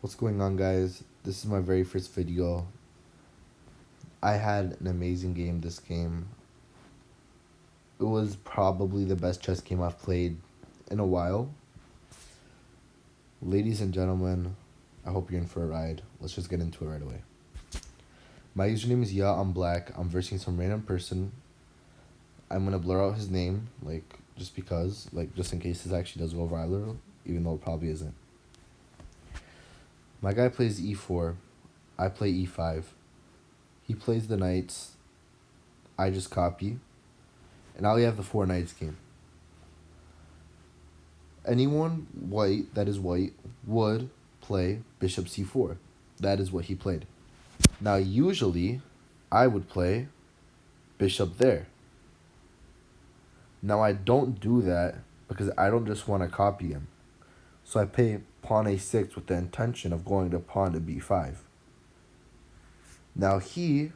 What's going on, guys? This is my very first video. I had an amazing game this game. It was probably the best chess game I've played in a while. Ladies and gentlemen, I hope you're in for a ride. Let's just get into it right away. My username is I'm Black. I'm versing some random person. I'm gonna blur out his name, just because, just in case this actually does go viral, even though it probably isn't. My guy plays e4. I play e5. He plays the knights. I just copy. And now we have the four knights game. Anyone white that is white would play bishop c4. That is what he played. Now usually I would play bishop there. Now I don't do that because I don't just want to copy him. So I play pawn a6 with the intention of going to pawn to b5. Now he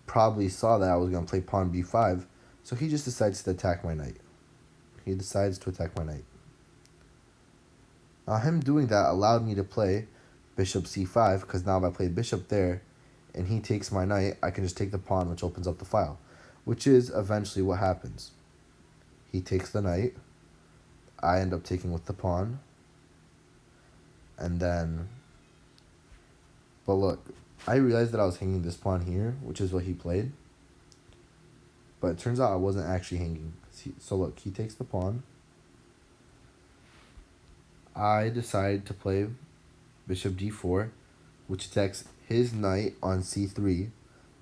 probably saw that I was going to play pawn b5, so he just decides to attack my knight. He decides to attack my knight. Now him doing that allowed me to play bishop c5, because now if I play bishop there and he takes my knight, I can just take the pawn, which opens up the file, which is eventually what happens. He takes the knight, I end up taking with the pawn, and then, but look, I realized that I was hanging this pawn here, which is what he played, but it turns out I wasn't actually hanging. So look, he takes the pawn, I decide to play bishop d4, which attacks his knight on c3.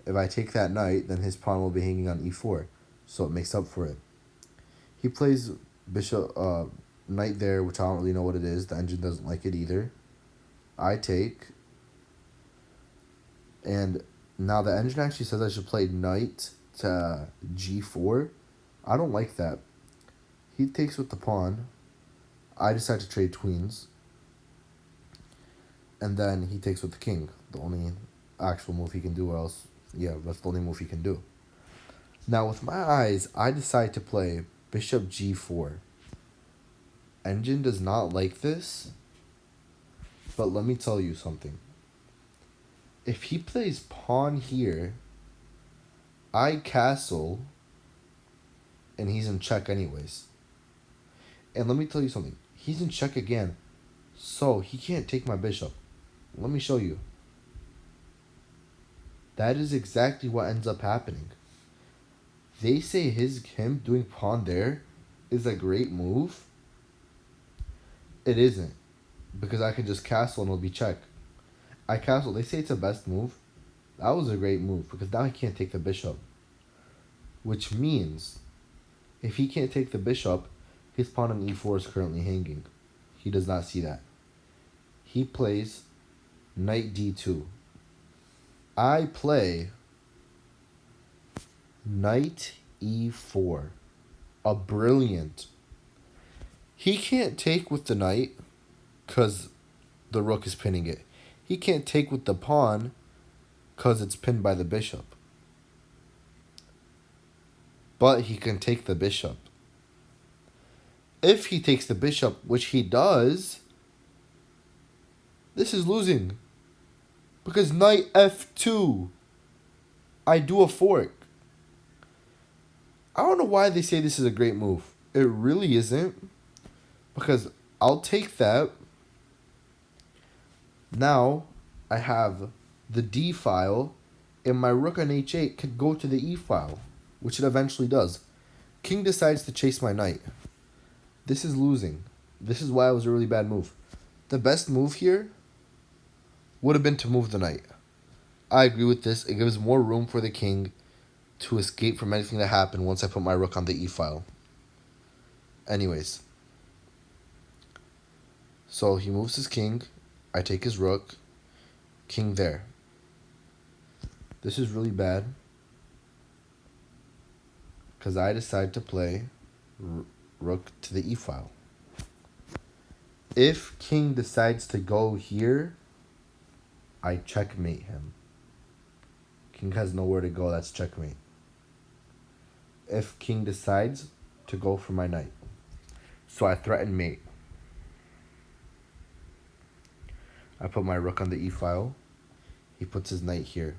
If I take that knight, then his pawn will be hanging on e4, so it makes up for it. He plays bishop knight there, which I don't really know what it is. The engine doesn't like it either. I take, and now the engine actually says I should play knight to g4. I don't like that. He takes with the pawn. I decide to trade queens. And then he takes with the king. The only actual move he can do, or else, yeah, that's the only move he can do. Now, with my eyes, I decide to play bishop g4. Engine does not like this, but let me tell you something. If he plays pawn here, I castle, and he's in check anyways. And let me tell you something. He's in check again, so he can't take my bishop. Let me show you. That is exactly what ends up happening. They say him doing pawn there is a great move. It isn't, because I can just castle and it'll be check. I castle. They say it's the best move. That was a great move, because now he can't take the bishop. Which means, if he can't take the bishop, his pawn on e4 is currently hanging. He does not see that. He plays knight d2. I play knight e4. A brilliant. He can't take with the knight because the rook is pinning it. He can't take with the pawn because it's pinned by the bishop. But he can take the bishop. If he takes the bishop, which he does, this is losing. Because knight f2, I do a fork. I don't know why they say this is a great move. It really isn't. Because I'll take that. Now I have the d file, and my rook on h8 can go to the e file, which it eventually does. King decides to chase my knight. This is losing. This is why it was a really bad move. The best move here would have been to move the knight. I agree with this. It gives more room for the king to escape from anything that happened once I put my rook on the e file. Anyways. So he moves his king. I take his rook. King there. This is really bad, because I decide to play rook to the e file. If king decides to go here, I checkmate him. King has nowhere to go, that's checkmate. If king decides to go for my knight, so I threaten mate. I put my rook on the e file. He puts his knight here.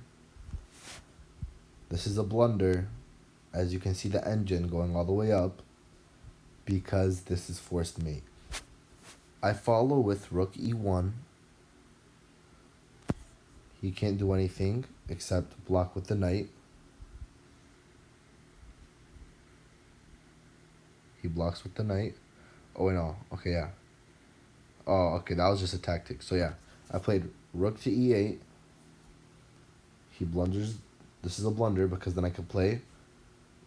This is a blunder. As you can see the engine going all the way up because this is forced mate. I follow with rook e1. He can't do anything except block with the knight. He blocks with the knight. Oh, wait, no. Okay, yeah. Oh, okay, that was just a tactic. So, yeah, I played rook to e8. He blunders. This is a blunder because then I could play.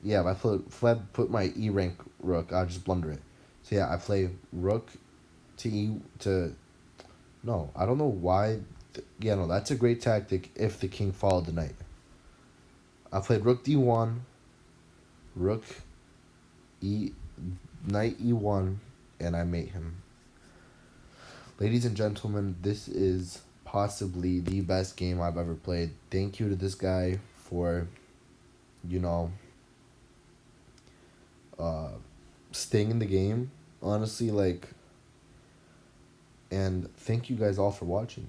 Yeah, if I put my E rank rook, I'll just blunder it. So, yeah, I play rook to e to. No, I don't know why. Yeah, no, that's a great tactic if the king followed the knight. I played rook d1, rook e, knight e1, and I mate him. Ladies and gentlemen, this is possibly the best game I've ever played. Thank you to this guy for, you know, uh, staying in the game. Honestly, like, and thank you guys all for watching.